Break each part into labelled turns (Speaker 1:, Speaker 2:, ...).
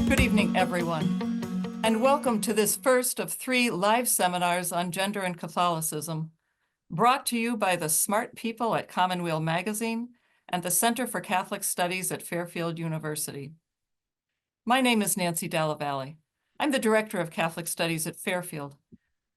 Speaker 1: Good evening, everyone, and welcome to this first of 3 live seminars on gender and Catholicism, brought to you by the smart people at Commonweal Magazine and the Center for Catholic Studies at Fairfield University. My name is Nancy Dalla. I'm the Director of Catholic Studies at Fairfield.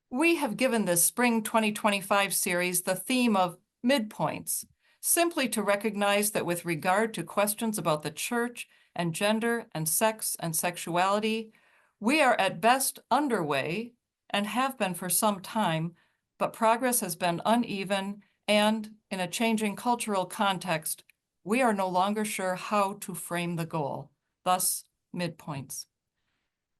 Speaker 1: We have given this Spring 2025 series the theme of Midpoints, simply to recognize that with regard to questions about the Church and gender and sex and sexuality, we are at best underway and have been for some time, but progress has been uneven and, in a changing cultural context, we are no longer sure how to frame the goal, thus midpoints.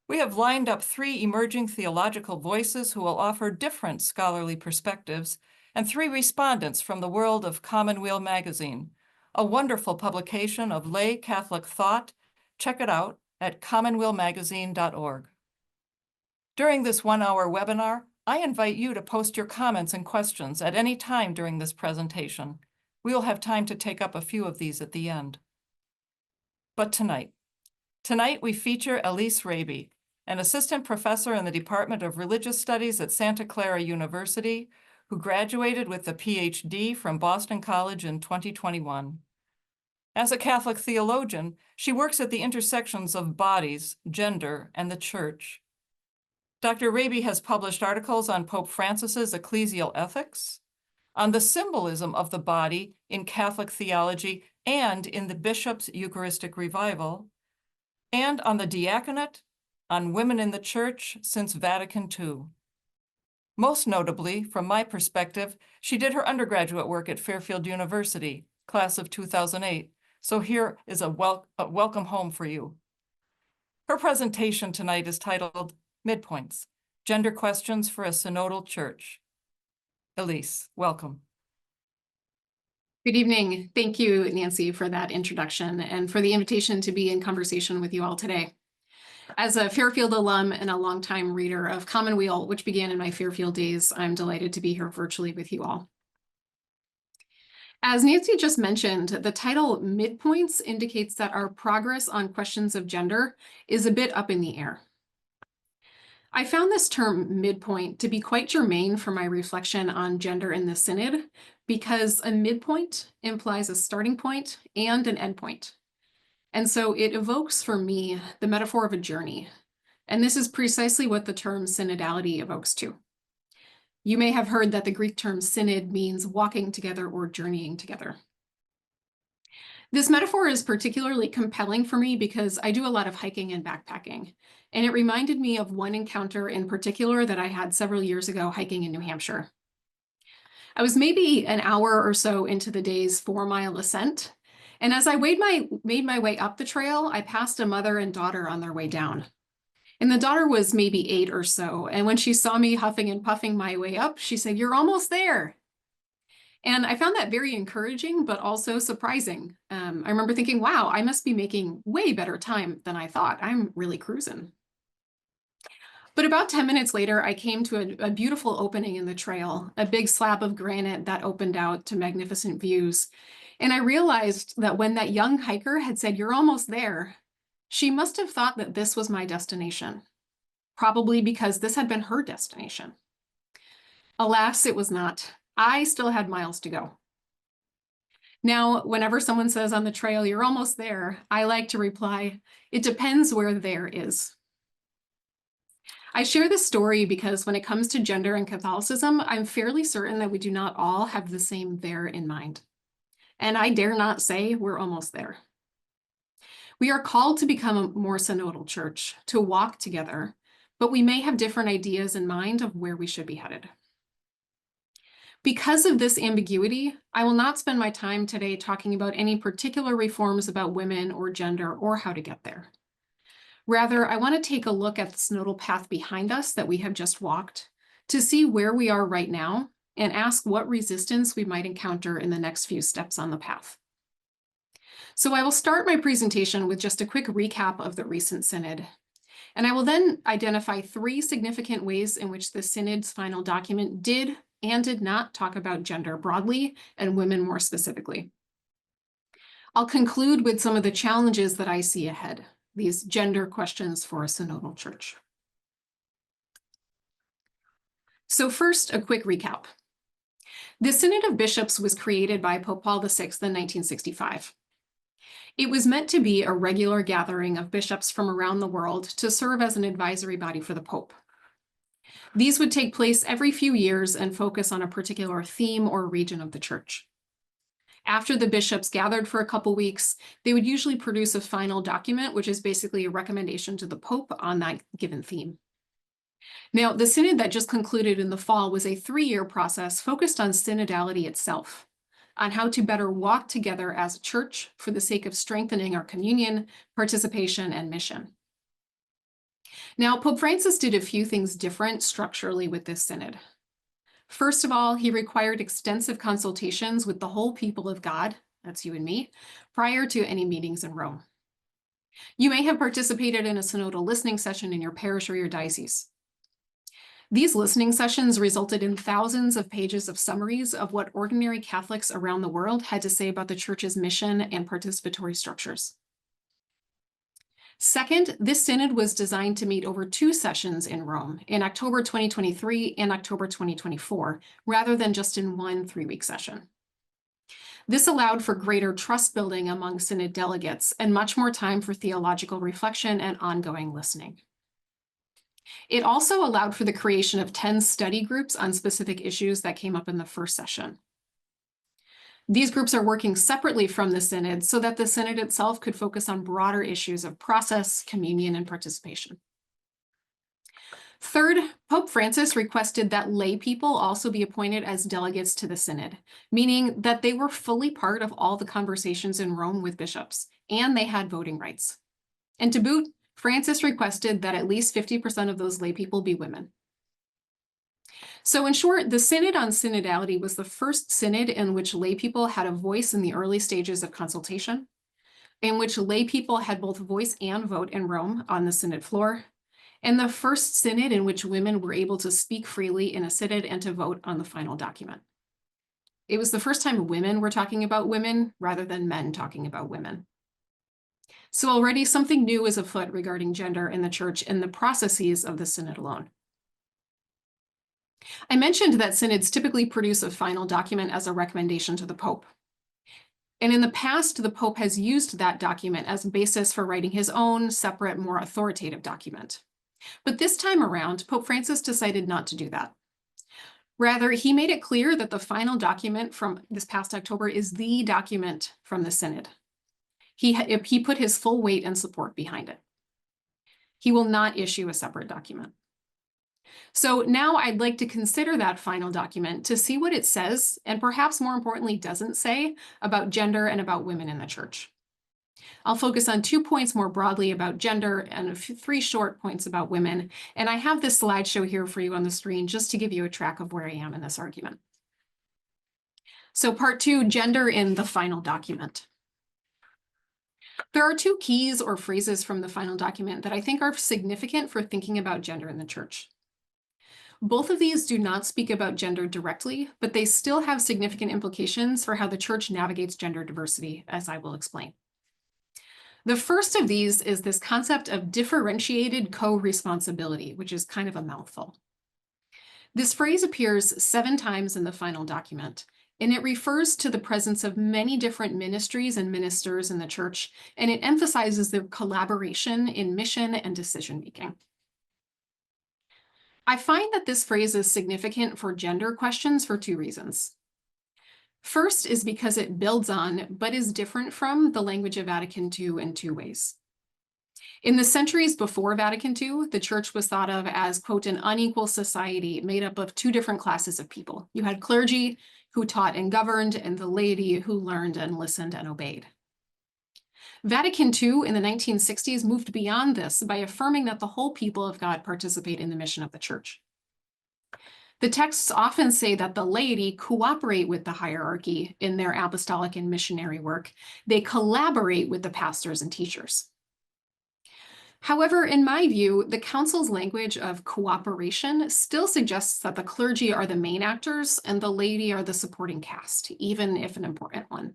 Speaker 1: We have lined up 3 emerging theological voices who will offer different scholarly perspectives and 3 respondents from the world of Commonweal Magazine, a wonderful publication of lay Catholic thought. Check it out at commonwealmagazine.org. During this 1-hour webinar, I invite you to post your comments and questions at any time during this presentation. We will have time to take up a few of these at the end. But tonight we feature Elyse Raby, an assistant professor in the Department of Religious Studies at Santa Clara University, who graduated with a PhD from Boston College in 2021. As a Catholic theologian, she works at the intersections of bodies, gender, and the Church. Dr. Raby has published articles on Pope Francis's ecclesial ethics, on the symbolism of the body in Catholic theology and in the Bishop's Eucharistic Revival, and on the diaconate, on women in the Church since Vatican II. Most notably, from my perspective, she did her undergraduate work at Fairfield University, class of 2008, so here is a welcome home for you. Her presentation tonight is titled Midpoints, Gender Questions for a Synodal Church. Elyse, welcome.
Speaker 2: Good evening. Thank you, Nancy, for that introduction and for the invitation to be in conversation with you all today. As a Fairfield alum and a longtime reader of Commonweal, which began in my Fairfield days, I'm delighted to be here virtually with you all. As Nancy just mentioned, the title Midpoints indicates that our progress on questions of gender is a bit up in the air. I found this term midpoint to be quite germane for my reflection on gender in the Synod, because a midpoint implies a starting point and an endpoint. And so it evokes for me the metaphor of a journey. And this is precisely what the term synodality evokes too. You may have heard that the Greek term synod means walking together or journeying together. This metaphor is particularly compelling for me because I do a lot of hiking and backpacking. And it reminded me of one encounter in particular that I had several years ago hiking in New Hampshire. I was maybe an hour or so into the day's 4-mile ascent. And as I made my way up the trail, I passed a mother and daughter on their way down. And the daughter was maybe 8 or so. And when she saw me huffing and puffing my way up, she said, "You're almost there." And I found that very encouraging, but also surprising. I remember thinking, wow, I must be making way better time than I thought. I'm really cruising. But about 10 minutes later, I came to a beautiful opening in the trail, a big slab of granite that opened out to magnificent views. And I realized that when that young hiker had said, "You're almost there," she must have thought that this was my destination, probably because this had been her destination. Alas, it was not. I still had miles to go. Now, whenever someone says on the trail, "You're almost there," I like to reply, "It depends where there is." I share this story because when it comes to gender and Catholicism, I'm fairly certain that we do not all have the same there in mind. And I dare not say we're almost there. We are called to become a more synodal church, to walk together, but we may have different ideas in mind of where we should be headed. Because of this ambiguity, I will not spend my time today talking about any particular reforms about women or gender or how to get there. Rather, I want to take a look at the synodal path behind us that we have just walked to see where we are right now and ask what resistance we might encounter in the next few steps on the path. So I will start my presentation with just a quick recap of the recent synod. And I will then identify 3 significant ways in which the synod's final document did and did not talk about gender broadly and women more specifically. I'll conclude with some of the challenges that I see ahead, these gender questions for a synodal church. So first, a quick recap. The Synod of Bishops was created by Pope Paul VI in 1965. It was meant to be a regular gathering of bishops from around the world to serve as an advisory body for the Pope. These would take place every few years and focus on a particular theme or region of the church. After the bishops gathered for a couple weeks, they would usually produce a final document, which is basically a recommendation to the Pope on that given theme. Now, the synod that just concluded in the fall was a 3-year process focused on synodality itself, on how to better walk together as a church for the sake of strengthening our communion, participation, and mission. Now, Pope Francis did a few things different structurally with this synod. First of all, he required extensive consultations with the whole people of God, that's you and me, prior to any meetings in Rome. You may have participated in a synodal listening session in your parish or your diocese. These listening sessions resulted in thousands of pages of summaries of what ordinary Catholics around the world had to say about the Church's mission and participatory structures. Second, this synod was designed to meet over 2 sessions in Rome, in October 2023 and October 2024, rather than just in one 3-week session. This allowed for greater trust building among synod delegates and much more time for theological reflection and ongoing listening. It also allowed for the creation of 10 study groups on specific issues that came up in the first session. These groups are working separately from the synod so that the synod itself could focus on broader issues of process, communion, and participation. Third, Pope Francis requested that lay people also be appointed as delegates to the synod, meaning that they were fully part of all the conversations in Rome with bishops, and they had voting rights. And to boot, Francis requested that at least 50% of those lay people be women. So in short, the Synod on Synodality was the first synod in which lay people had a voice in the early stages of consultation, in which lay people had both voice and vote in Rome on the synod floor, and the first synod in which women were able to speak freely in a synod and to vote on the final document. It was the first time women were talking about women rather than men talking about women. So already something new is afoot regarding gender in the church and the processes of the synod alone. I mentioned that synods typically produce a final document as a recommendation to the Pope. And in the past, the Pope has used that document as a basis for writing his own separate, more authoritative document. But this time around, Pope Francis decided not to do that. Rather, he made it clear that the final document from this past October is the document from the synod. He put his full weight and support behind it. He will not issue a separate document. So now I'd like to consider that final document to see what it says, and perhaps more importantly, doesn't say about gender and about women in the church. I'll focus on 2 points more broadly about gender and 3 short points about women. And I have this slideshow here for you on the screen just to give you a track of where I am in this argument. So part 2, gender in the final document. There are 2 keys or phrases from the final document that I think are significant for thinking about gender in the church. Both of these do not speak about gender directly, but they still have significant implications for how the church navigates gender diversity, as I will explain. The first of these is this concept of differentiated co-responsibility, which is kind of a mouthful. This phrase appears 7 times in the final document, and it refers to the presence of many different ministries and ministers in the church, and it emphasizes their collaboration in mission and decision-making. I find that this phrase is significant for gender questions for 2 reasons. First is because it builds on, but is different from, the language of Vatican II in 2 ways. In the centuries before Vatican II, the church was thought of as, quote, an unequal society made up of 2 different classes of people. You had clergy who taught and governed, and the laity who learned and listened and obeyed. Vatican II in the 1960s moved beyond this by affirming that the whole people of God participate in the mission of the church. The texts often say that the laity cooperate with the hierarchy in their apostolic and missionary work. They collaborate with the pastors and teachers. However, in my view, the council's language of cooperation still suggests that the clergy are the main actors and the laity are the supporting cast, even if an important one.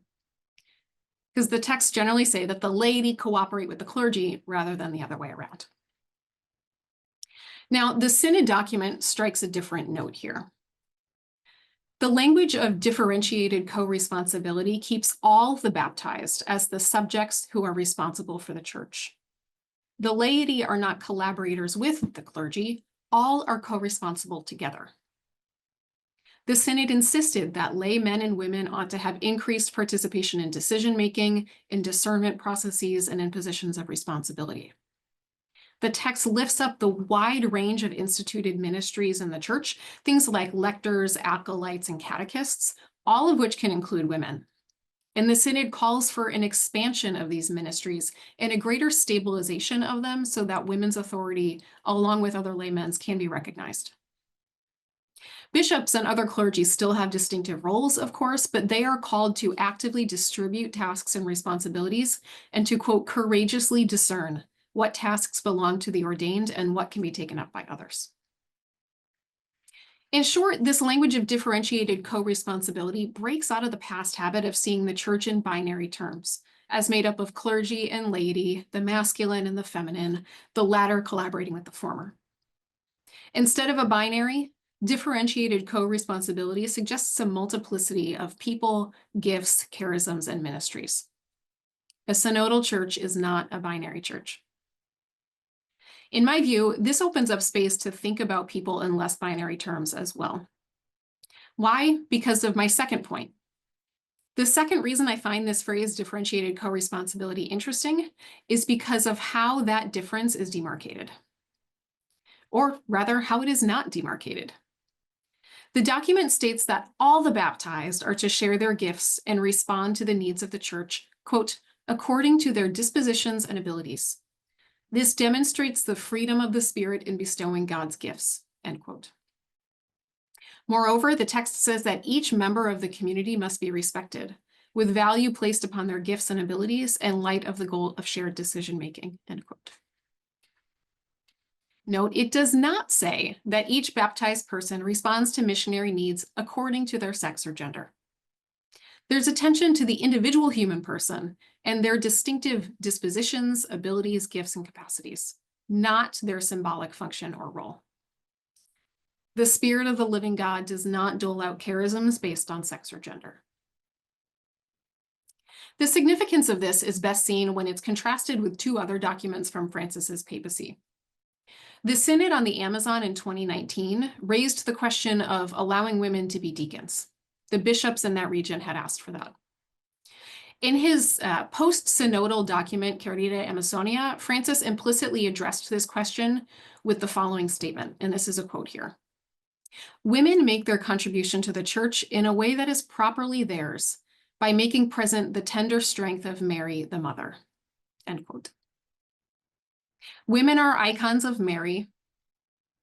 Speaker 2: because the texts generally say that the laity cooperate with the clergy rather than the other way around. Now, the Synod document strikes a different note here. The language of differentiated co-responsibility keeps all the baptized as the subjects who are responsible for the church. The laity are not collaborators with the clergy, all are co-responsible together. The Synod insisted that lay men and women ought to have increased participation in decision-making, in discernment processes, and in positions of responsibility. The text lifts up the wide range of instituted ministries in the church, things like lectors, acolytes, and catechists, all of which can include women. And the Synod calls for an expansion of these ministries and a greater stabilization of them so that women's authority, along with other laymen's, can be recognized. Bishops and other clergy still have distinctive roles, of course, but they are called to actively distribute tasks and responsibilities and to, quote, courageously discern what tasks belong to the ordained and what can be taken up by others. In short, this language of differentiated co-responsibility breaks out of the past habit of seeing the church in binary terms, as made up of clergy and laity, the masculine and the feminine, the latter collaborating with the former. Instead of a binary, differentiated co-responsibility suggests a multiplicity of people, gifts, charisms, and ministries. A synodal church is not a binary church. In my view, this opens up space to think about people in less binary terms as well. Why? Because of my second point. The second reason I find this phrase differentiated co-responsibility interesting is because of how that difference is demarcated. Or rather, how it is not demarcated. The document states that all the baptized are to share their gifts and respond to the needs of the church, quote, according to their dispositions and abilities. This demonstrates the freedom of the Spirit in bestowing God's gifts, end quote. Moreover, the text says that each member of the community must be respected, with value placed upon their gifts and abilities in light of the goal of shared decision-making, end quote. Note, it does not say that each baptized person responds to missionary needs according to their sex or gender. There's attention to the individual human person and their distinctive dispositions, abilities, gifts, and capacities, not their symbolic function or role. The Spirit of the living God does not dole out charisms based on sex or gender. The significance of this is best seen when it's contrasted with two other documents from Francis's papacy. The Synod on the Amazon in 2019 raised the question of allowing women to be deacons. The bishops in that region had asked for that. In his post-synodal document, Querida Amazonia, Francis implicitly addressed this question with the following statement, and this is a quote here. Women make their contribution to the church in a way that is properly theirs by making present the tender strength of Mary, the mother, end quote. Women are icons of Mary,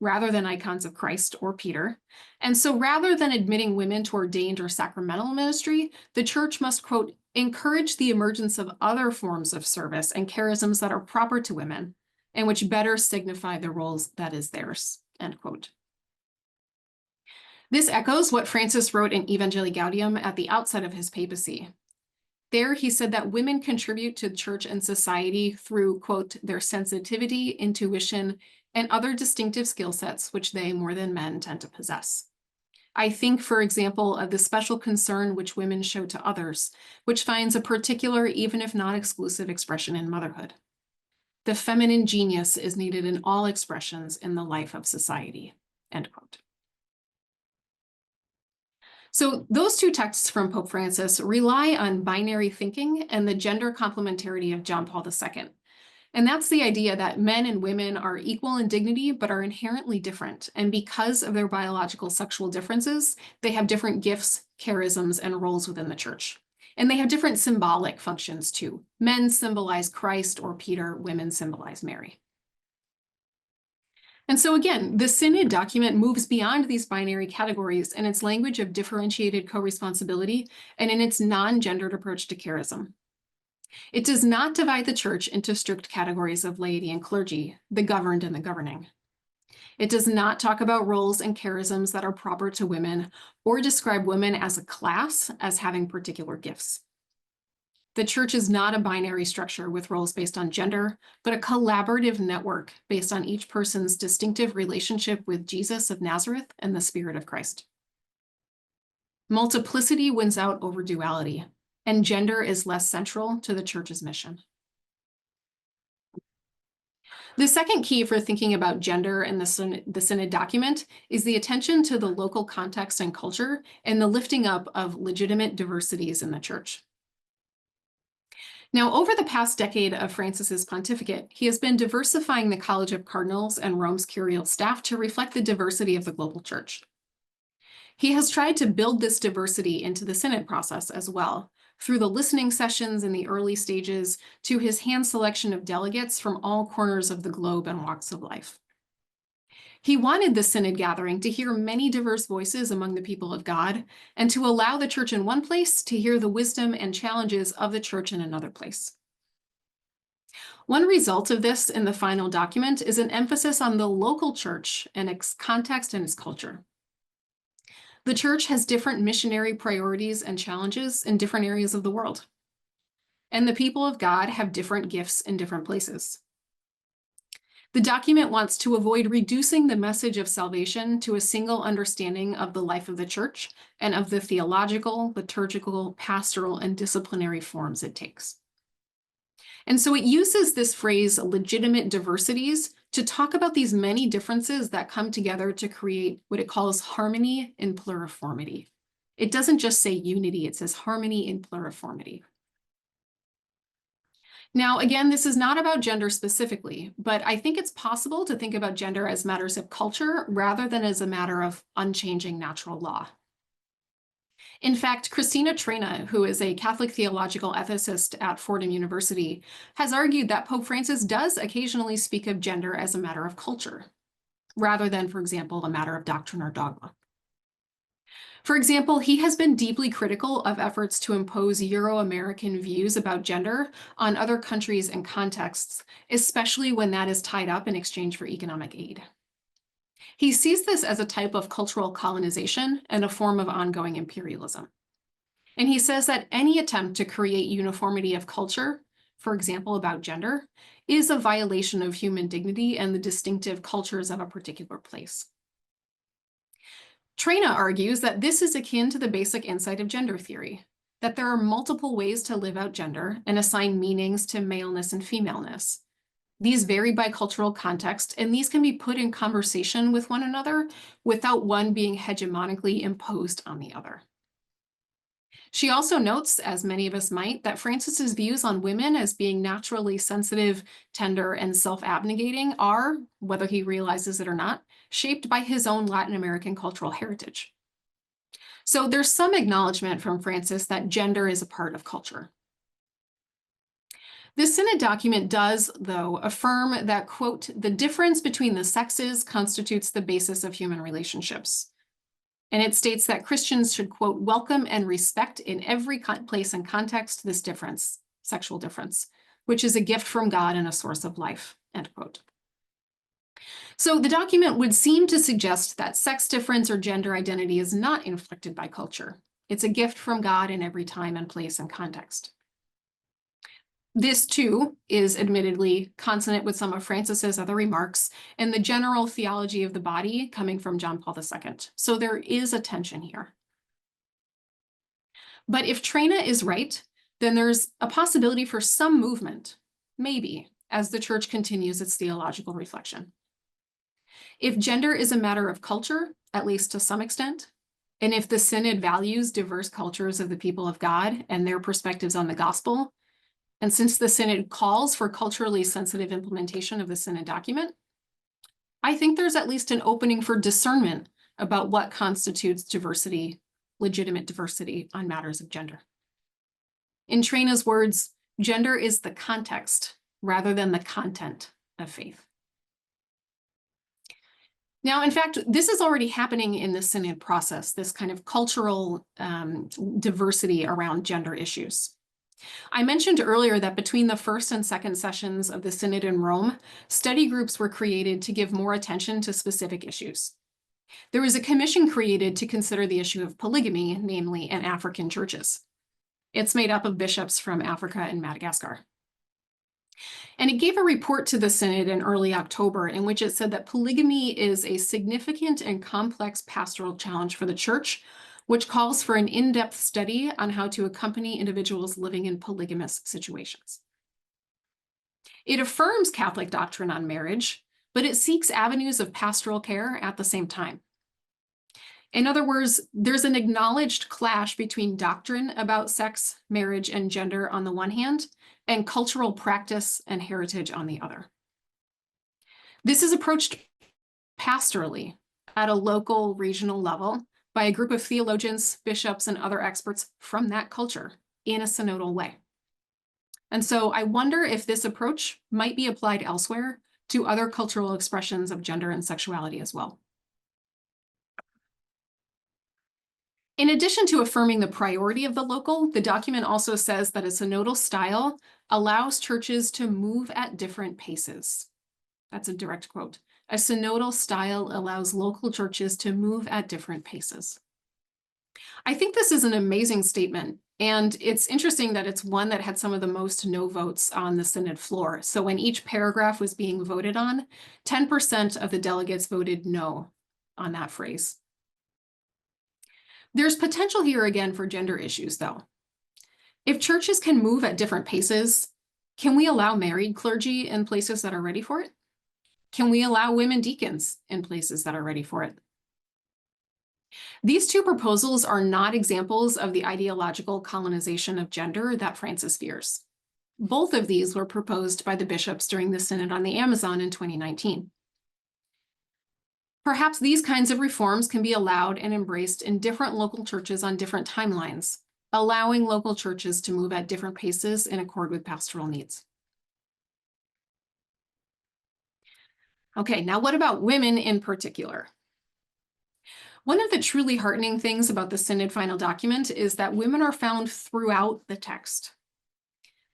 Speaker 2: rather than icons of Christ or Peter. And so rather than admitting women to ordained or sacramental ministry, the church must, quote, encourage the emergence of other forms of service and charisms that are proper to women and which better signify the roles that is theirs, end quote. This echoes what Francis wrote in Evangelii Gaudium at the outset of his papacy. There, he said that women contribute to church and society through, quote, their sensitivity, intuition, and other distinctive skill sets which they, more than men, tend to possess. I think, for example, of the special concern which women show to others, which finds a particular, even if not exclusive, expression in motherhood. The feminine genius is needed in all expressions in the life of society, end quote. So those two texts from Pope Francis rely on binary thinking and the gender complementarity of John Paul II. And that's the idea that men and women are equal in dignity, but are inherently different. And because of their biological sexual differences, they have different gifts, charisms, and roles within the church. And they have different symbolic functions too. Men symbolize Christ or Peter, women symbolize Mary. And so again, the Synod document moves beyond these binary categories in its language of differentiated co-responsibility and in its non-gendered approach to charism. It does not divide the church into strict categories of laity and clergy, the governed and the governing. It does not talk about roles and charisms that are proper to women or describe women as a class as having particular gifts. The church is not a binary structure with roles based on gender, but a collaborative network based on each person's distinctive relationship with Jesus of Nazareth and the Spirit of Christ. Multiplicity wins out over duality, and gender is less central to the church's mission. The second key for thinking about gender in the Synod document is the attention to the local context and culture and the lifting up of legitimate diversities in the church. Now, over the past decade of Francis's pontificate, he has been diversifying the College of Cardinals and Rome's curial staff to reflect the diversity of the global church. He has tried to build this diversity into the Synod process as well, through the listening sessions in the early stages to his hand selection of delegates from all corners of the globe and walks of life. He wanted the Synod gathering to hear many diverse voices among the people of God and to allow the church in one place to hear the wisdom and challenges of the church in another place. One result of this in the final document is an emphasis on the local church and its context and its culture. The church has different missionary priorities and challenges in different areas of the world. And the people of God have different gifts in different places. The document wants to avoid reducing the message of salvation to a single understanding of the life of the church and of the theological, liturgical, pastoral, and disciplinary forms it takes. And so it uses this phrase, legitimate diversities, to talk about these many differences that come together to create what it calls harmony in pluriformity. It doesn't just say unity, it says harmony in pluriformity. Now, again, this is not about gender specifically, but I think it's possible to think about gender as matters of culture rather than as a matter of unchanging natural law. In fact, Christina Traina, who is a Catholic theological ethicist at Fordham University, has argued that Pope Francis does occasionally speak of gender as a matter of culture, rather than, for example, a matter of doctrine or dogma. For example, he has been deeply critical of efforts to impose Euro-American views about gender on other countries and contexts, especially when that is tied up in exchange for economic aid. He sees this as a type of cultural colonization and a form of ongoing imperialism. And he says that any attempt to create uniformity of culture, for example, about gender, is a violation of human dignity and the distinctive cultures of a particular place. Traina argues that this is akin to the basic insight of gender theory, that there are multiple ways to live out gender and assign meanings to maleness and femaleness. These vary by cultural context, and these can be put in conversation with one another without one being hegemonically imposed on the other. She also notes, as many of us might, that Francis's views on women as being naturally sensitive, tender, and self-abnegating are, whether he realizes it or not, shaped by his own Latin American cultural heritage. So there's some acknowledgement from Francis that gender is a part of culture. This Synod document does, though, affirm that, quote, the difference between the sexes constitutes the basis of human relationships. And it states that Christians should, quote, welcome and respect in every place and context this difference, sexual difference, which is a gift from God and a source of life, end quote. So the document would seem to suggest that sex difference or gender identity is not inflicted by culture. It's a gift from God in every time and place and context. This, too, is admittedly consonant with some of Francis's other remarks and the general theology of the body coming from John Paul II. So there is a tension here. But if Traina is right, then there's a possibility for some movement, maybe, as the church continues its theological reflection. If gender is a matter of culture, at least to some extent, and if the Synod values diverse cultures of the people of God and their perspectives on the gospel, and since the Synod calls for culturally sensitive implementation of the Synod document, I think there's at least an opening for discernment about what constitutes diversity, legitimate diversity on matters of gender. In Traina's words, gender is the context rather than the content of faith. Now, in fact, this is already happening in the Synod process, this kind of cultural diversity around gender issues. I mentioned earlier that between the first and second sessions of the Synod in Rome, study groups were created to give more attention to specific issues. There was a commission created to consider the issue of polygamy, namely in African churches. It's made up of bishops from Africa and Madagascar. And it gave a report to the Synod in early October in which it said that polygamy is a significant and complex pastoral challenge for the Church, which calls for an in-depth study on how to accompany individuals living in polygamous situations. It affirms Catholic doctrine on marriage, but it seeks avenues of pastoral care at the same time. In other words, there's an acknowledged clash between doctrine about sex, marriage, and gender on the one hand, and cultural practice and heritage on the other. This is approached pastorally at a local, regional level by a group of theologians, bishops, and other experts from that culture in a synodal way. And so I wonder if this approach might be applied elsewhere to other cultural expressions of gender and sexuality as well. In addition to affirming the priority of the local, the document also says that a synodal style allows churches to move at different paces. That's a direct quote. A synodal style allows local churches to move at different paces. I think this is an amazing statement, and it's interesting that it's one that had some of the most no votes on the Synod floor. So when each paragraph was being voted on, 10% of the delegates voted no on that phrase. There's potential here again for gender issues, though. If churches can move at different paces, can we allow married clergy in places that are ready for it? Can we allow women deacons in places that are ready for it? These two proposals are not examples of the ideological colonization of gender that Francis fears. Both of these were proposed by the bishops during the Synod on the Amazon in 2019. Perhaps these kinds of reforms can be allowed and embraced in different local churches on different timelines, allowing local churches to move at different paces in accord with pastoral needs. Okay, now what about women in particular? One of the truly heartening things about the Synod final document is that women are found throughout the text.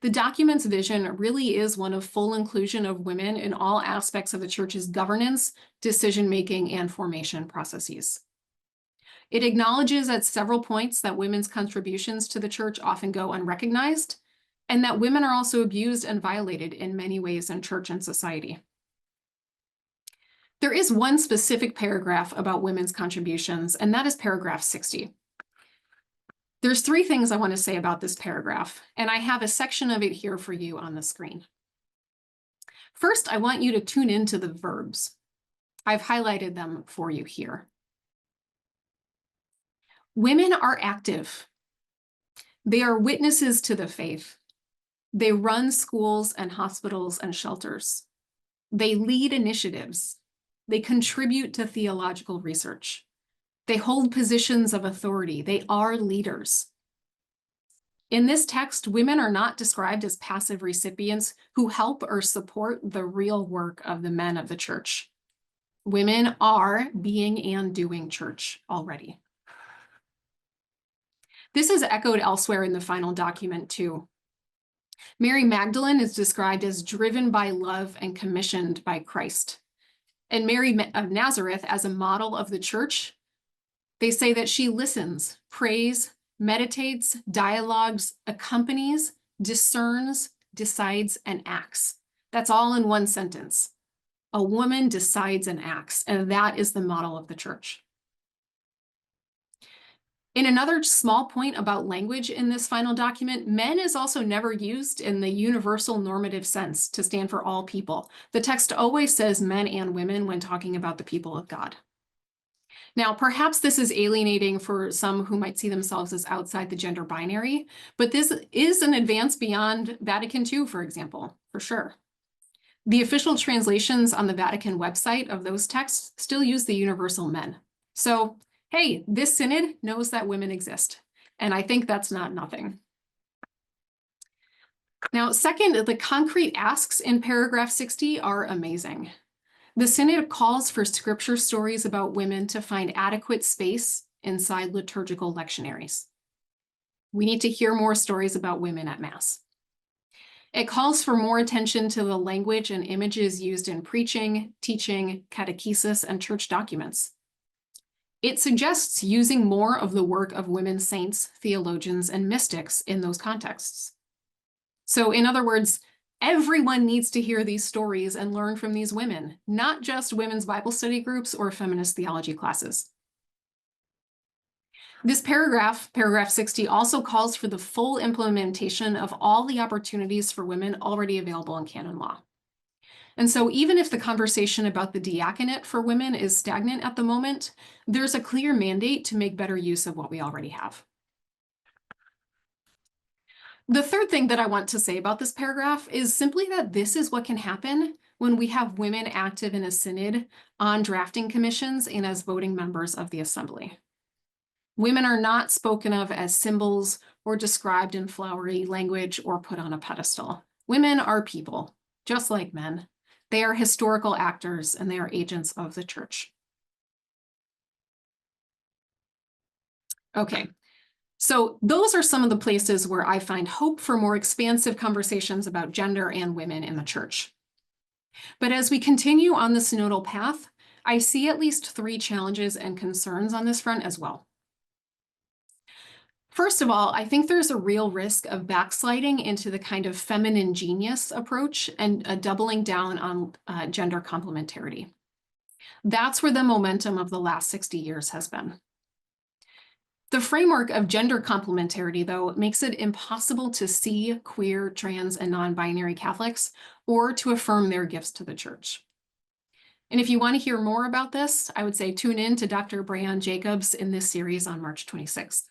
Speaker 2: The document's vision really is one of full inclusion of women in all aspects of the Church's governance, decision-making, and formation processes. It acknowledges at several points that women's contributions to the Church often go unrecognized, and that women are also abused and violated in many ways in Church and society. There is one specific paragraph about women's contributions, and that is paragraph 60. There's three things I want to say about this paragraph, and I have a section of it here for you on the screen. First, I want you to tune into the verbs. I've highlighted them for you here. Women are active. They are witnesses to the faith. They run schools and hospitals and shelters. They lead initiatives. They contribute to theological research. They hold positions of authority. They are leaders. In this text, women are not described as passive recipients who help or support the real work of the men of the Church. Women are being and doing church already. This is echoed elsewhere in the final document too. Mary Magdalene is described as driven by love and commissioned by Christ. And Mary of Nazareth, as a model of the Church, they say that she listens, prays, meditates, dialogues, accompanies, discerns, decides, and acts. That's all in one sentence. A woman decides and acts, and that is the model of the Church. In another small point about language in this final document, men is also never used in the universal normative sense to stand for all people. The text always says men and women when talking about the people of God. Now, perhaps this is alienating for some who might see themselves as outside the gender binary, but this is an advance beyond Vatican II, for example, for sure. The official translations on the Vatican website of those texts still use the universal men. So, hey, this synod knows that women exist, and I think that's not nothing. Now, second, the concrete asks in paragraph 60 are amazing. The synod calls for scripture stories about women to find adequate space inside liturgical lectionaries. We need to hear more stories about women at Mass. It calls for more attention to the language and images used in preaching, teaching, catechesis, and church documents. It suggests using more of the work of women saints, theologians, and mystics in those contexts. So in other words, everyone needs to hear these stories and learn from these women, not just women's Bible study groups or feminist theology classes. This paragraph 60, also calls for the full implementation of all the opportunities for women already available in canon law. And so even if the conversation about the diaconate for women is stagnant at the moment, there's a clear mandate to make better use of what we already have. The third thing that I want to say about this paragraph is simply that this is what can happen when we have women active in a synod, on drafting commissions, and as voting members of the assembly. Women are not spoken of as symbols or described in flowery language or put on a pedestal. Women are people, just like men. They are historical actors and they are agents of the church. Okay, so those are some of the places where I find hope for more expansive conversations about gender and women in the church. But as we continue on the synodal path, I see at least 3 challenges and concerns on this front as well. First of all, I think there's a real risk of backsliding into the kind of feminine genius approach and a doubling down on gender complementarity. That's where the momentum of the last 60 years has been. The framework of gender complementarity, though, makes it impossible to see queer, trans, and non-binary Catholics or to affirm their gifts to the church. And if you want to hear more about this, I would say tune in to Dr. Breon Jacobs in this series on March 26th.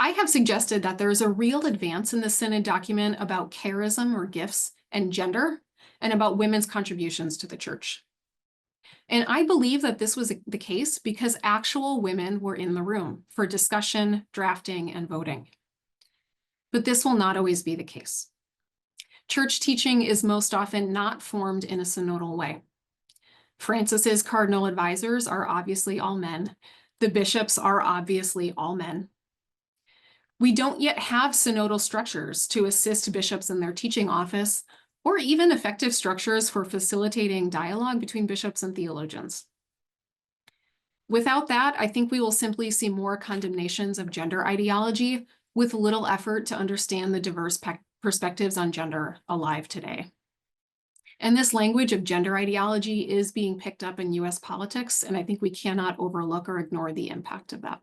Speaker 2: I have suggested that there is a real advance in the Synod document about charism or gifts and gender, and about women's contributions to the church. And I believe that this was the case because actual women were in the room for discussion, drafting, and voting. But this will not always be the case. Church teaching is most often not formed in a synodal way. Francis's cardinal advisors are obviously all men. The bishops are obviously all men. We don't yet have synodal structures to assist bishops in their teaching office, or even effective structures for facilitating dialogue between bishops and theologians. Without that, I think we will simply see more condemnations of gender ideology with little effort to understand the diverse perspectives on gender alive today. And this language of gender ideology is being picked up in US politics, and I think we cannot overlook or ignore the impact of that.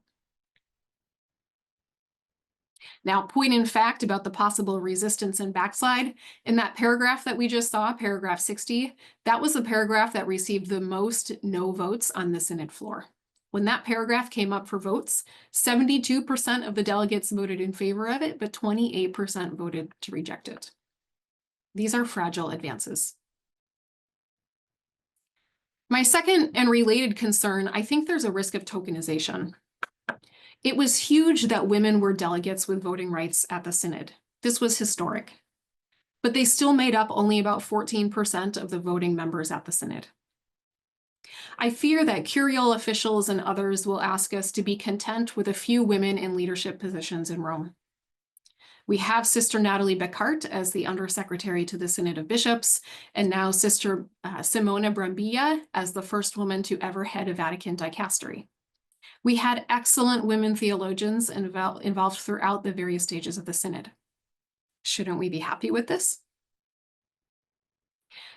Speaker 2: Now, point in fact about the possible resistance and backslide, in that paragraph that we just saw, paragraph 60, that was the paragraph that received the most no votes on the Synod floor. When that paragraph came up for votes, 72% of the delegates voted in favor of it, but 28% voted to reject it. These are fragile advances. My second and related concern, I think there's a risk of tokenization. It was huge that women were delegates with voting rights at the Synod. This was historic. But they still made up only about 14% of the voting members at the Synod. I fear that curial officials and others will ask us to be content with a few women in leadership positions in Rome. We have Sister Natalie Beccart as the Undersecretary to the Synod of Bishops, and now Sister Simona Brambilla as the first woman to ever head a Vatican dicastery. We had excellent women theologians involved throughout the various stages of the Synod. Shouldn't we be happy with this?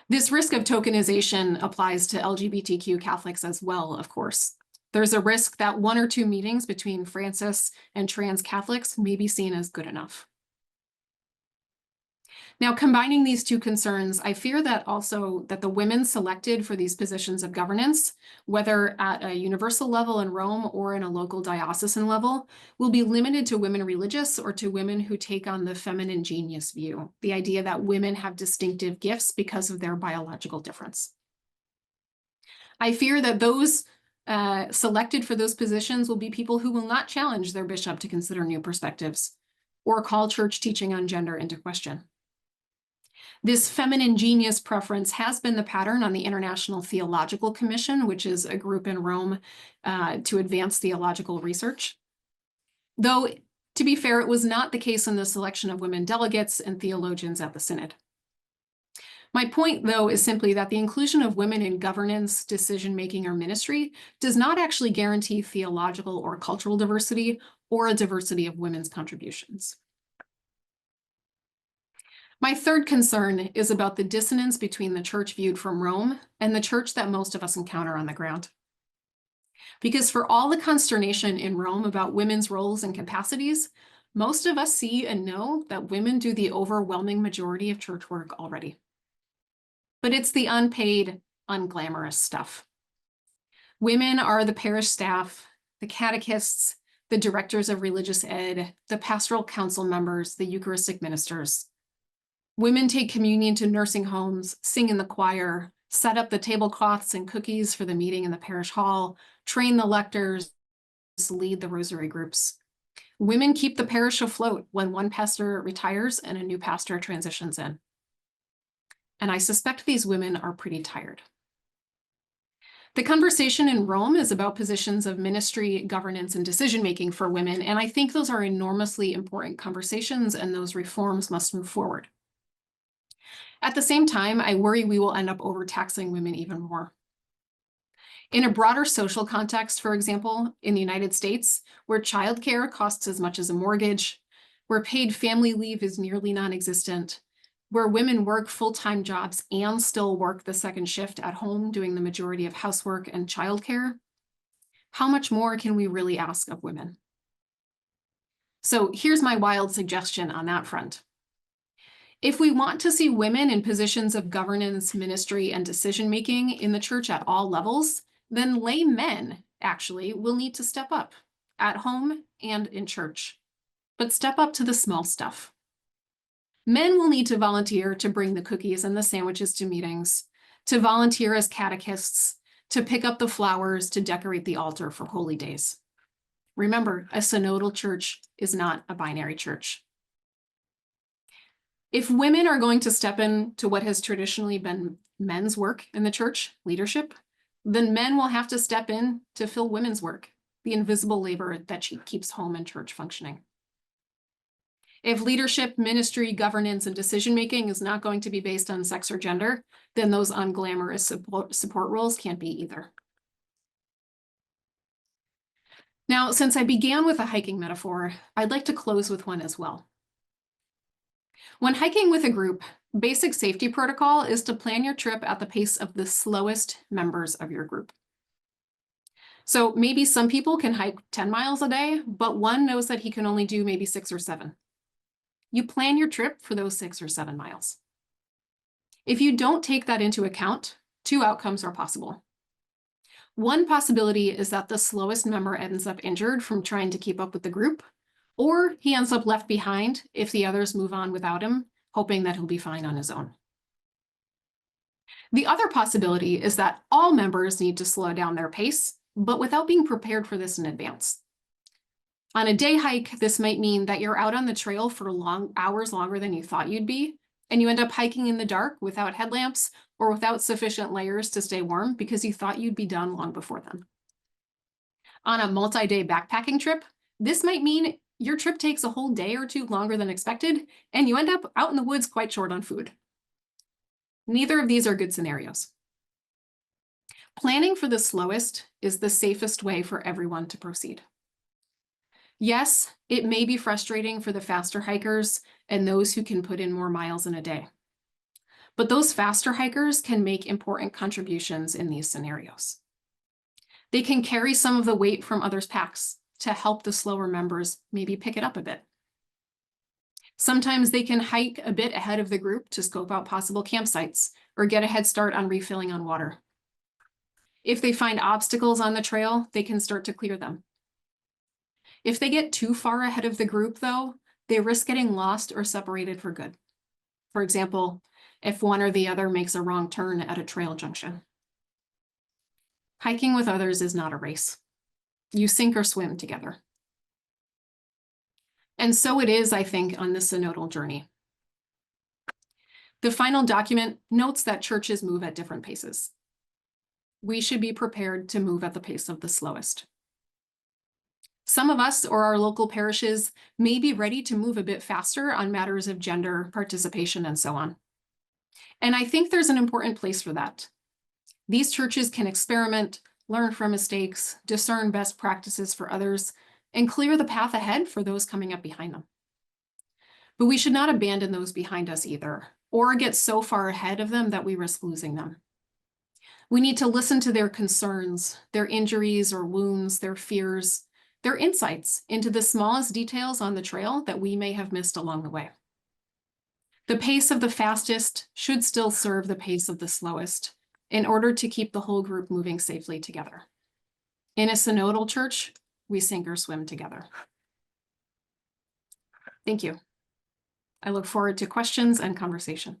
Speaker 2: This risk of tokenization applies to LGBTQ Catholics as well, of course. There's a risk that 1 or 2 meetings between Francis and trans Catholics may be seen as good enough. Now, combining these 2 concerns, I fear that also that the women selected for these positions of governance, whether at a universal level in Rome or in a local diocesan level, will be limited to women religious or to women who take on the feminine genius view, the idea that women have distinctive gifts because of their biological difference. I fear that those selected for those positions will be people who will not challenge their bishop to consider new perspectives or call church teaching on gender into question. This feminine genius preference has been the pattern on the International Theological Commission, which is a group in Rome to advance theological research. Though, to be fair, it was not the case in the selection of women delegates and theologians at the Synod. My point, though, is simply that the inclusion of women in governance, decision-making, or ministry does not actually guarantee theological or cultural diversity or a diversity of women's contributions. My third concern is about the dissonance between the church viewed from Rome and the church that most of us encounter on the ground. Because for all the consternation in Rome about women's roles and capacities, most of us see and know that women do the overwhelming majority of church work already. But it's the unpaid, unglamorous stuff. Women are the parish staff, the catechists, the directors of religious ed, the pastoral council members, the Eucharistic ministers. Women take communion to nursing homes, sing in the choir, set up the tablecloths and cookies for the meeting in the parish hall, train the lectors, lead the rosary groups. Women keep the parish afloat when one pastor retires and a new pastor transitions in. And I suspect these women are pretty tired. The conversation in Rome is about positions of ministry, governance, and decision-making for women, and I think those are enormously important conversations, and those reforms must move forward. At the same time, I worry we will end up overtaxing women even more. In a broader social context, for example, in the United States, where childcare costs as much as a mortgage, where paid family leave is nearly non-existent, where women work full-time jobs and still work the second shift at home doing the majority of housework and childcare, how much more can we really ask of women? So here's my wild suggestion on that front. If we want to see women in positions of governance, ministry, and decision-making in the church at all levels, then lay men, actually, will need to step up, at home and in church. But step up to the small stuff. Men will need to volunteer to bring the cookies and the sandwiches to meetings, to volunteer as catechists, to pick up the flowers, to decorate the altar for holy days. Remember, a synodal church is not a binary church. If women are going to step into what has traditionally been men's work in the church, leadership, then men will have to step in to fill women's work, the invisible labor that keeps home and church functioning. If leadership, ministry, governance, and decision-making is not going to be based on sex or gender, then those unglamorous support roles can't be either. Now, since I began with a hiking metaphor, I'd like to close with one as well. When hiking with a group, basic safety protocol is to plan your trip at the pace of the slowest members of your group. So maybe some people can hike 10 miles a day, but one knows that he can only do maybe 6 or 7. You plan your trip for those 6 or 7 miles. If you don't take that into account, 2 outcomes are possible. One possibility is that the slowest member ends up injured from trying to keep up with the group, or he ends up left behind if the others move on without him, hoping that he'll be fine on his own. The other possibility is that all members need to slow down their pace, but without being prepared for this in advance. On a day hike, this might mean that you're out on the trail for hours longer than you thought you'd be, and you end up hiking in the dark without headlamps or without sufficient layers to stay warm because you thought you'd be done long before then. On a multi-day backpacking trip, this might mean your trip takes a whole day or 2 longer than expected, and you end up out in the woods quite short on food. Neither of these are good scenarios. Planning for the slowest is the safest way for everyone to proceed. Yes, it may be frustrating for the faster hikers and those who can put in more miles in a day. But those faster hikers can make important contributions in these scenarios. They can carry some of the weight from others' packs to help the slower members maybe pick it up a bit. Sometimes they can hike a bit ahead of the group to scope out possible campsites or get a head start on refilling on water. If they find obstacles on the trail, they can start to clear them. If they get too far ahead of the group, though, they risk getting lost or separated for good. For example, if one or the other makes a wrong turn at a trail junction. Hiking with others is not a race. You sink or swim together. And so it is, I think, on the synodal journey. The final document notes that churches move at different paces. We should be prepared to move at the pace of the slowest. Some of us or our local parishes may be ready to move a bit faster on matters of gender, participation, and so on. And I think there's an important place for that. These churches can experiment, learn from mistakes, discern best practices for others, and clear the path ahead for those coming up behind them. But we should not abandon those behind us either, or get so far ahead of them that we risk losing them. We need to listen to their concerns, their injuries or wounds, their fears, their insights into the smallest details on the trail that we may have missed along the way. The pace of the fastest should still serve the pace of the slowest in order to keep the whole group moving safely together. In a synodal church, we sink or swim together. Thank you. I look forward to questions and conversation.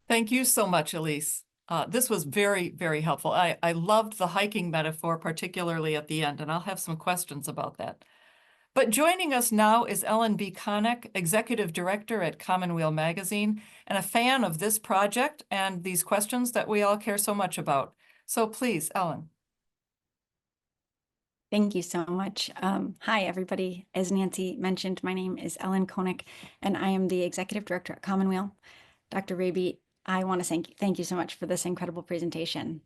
Speaker 1: Thank you so much, Elyse. This was very, very helpful. I loved the hiking metaphor, particularly at the end, and I'll have some questions about that. But joining us now is Ellen B. Koneck, Executive Director at Commonweal Magazine, and a fan of this project and these questions that we all care so much about. So please, Ellen.
Speaker 3: Thank you so much. Hi, everybody. As Nancy mentioned, my name is Ellen Koneck, and I am the Executive Director at Commonweal. Dr. Raby, I want to thank you so much for this incredible presentation.